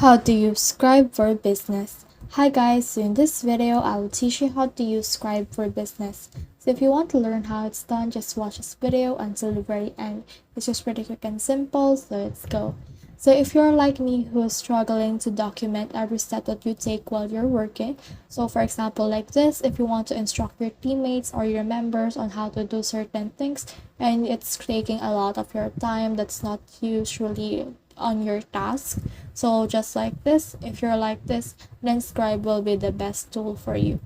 How to use Scribe for Business. Hi guys, so in this video I will teach you how to use Scribe for Business. So if you want to learn how it's done, just watch this video until the very end. It's just pretty quick and simple, so let's go. So if you're like me who is struggling to document every step that you take while you're working, so for example like this, if you want to instruct your teammates or your members on how to do certain things and it's taking a lot of your time that's not usually on your task, so just like this, if you're like this, then Scribe will be the best tool for you.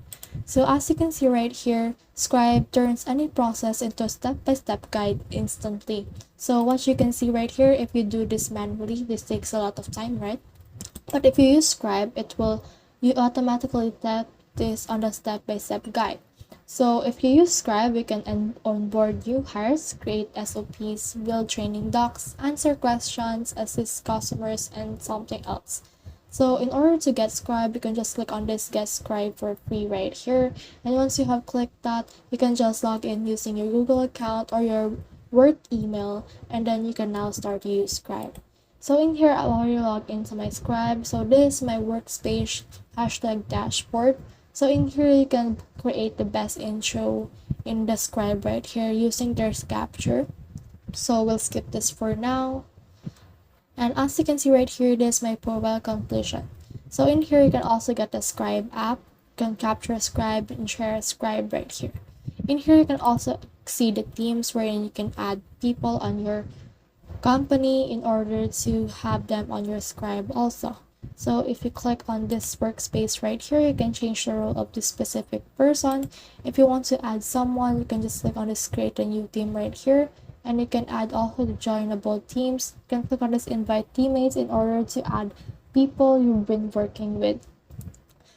So as you can see right here, Scribe turns any process into a step-by-step guide instantly. So what you can see right here, if you do this manually, this takes a lot of time, right? But if you use Scribe, you automatically set this on the step-by-step guide. So if you use Scribe, you can onboard new hires, create SOPs, build training docs, answer questions, assist customers, and something else. So in order to get Scribe, you can just click on this Get Scribe for free right here. And once you have clicked that, you can just log in using your Google account or your work email, and then you can now start to use Scribe. So in here, I'll already log into my Scribe. So this is my workspace #dashboard. So in here, you can create the best intro in the Scribe right here using their capture. So we'll skip this for now. And as you can see right here, this is my profile completion. So in here, you can also get the Scribe app. You can capture a Scribe and share a Scribe right here. In here, you can also see the themes wherein you can add people on your company in order to have them on your Scribe also. So if you click on this workspace right here, you can change the role of this specific person. If you want to add someone, you can just click on this create a new team right here, and you can add also the joinable teams. You can click on this invite teammates in order to add people you've been working with.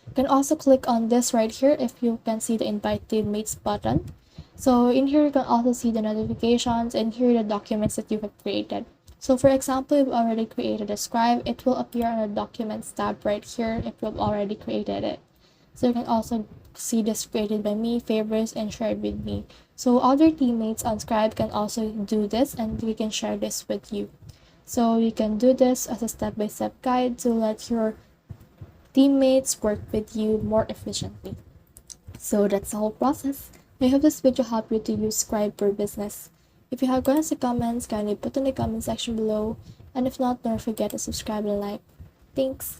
You can also click on this right here if you can see the invite teammates button. So in here, you can also see the notifications and here the documents that you have created. So for example, if you've already created a Scribe, it will appear on the Documents tab right here if you've already created it. So you can also see this created by me, favorites, and shared with me. So other teammates on Scribe can also do this and we can share this with you. So you can do this as a step-by-step guide to let your teammates work with you more efficiently. So that's the whole process. I hope this video helped you to use Scribe for Business. If you have questions or comments, kindly put in the comment section below. And if not, don't forget to subscribe and like. Thanks.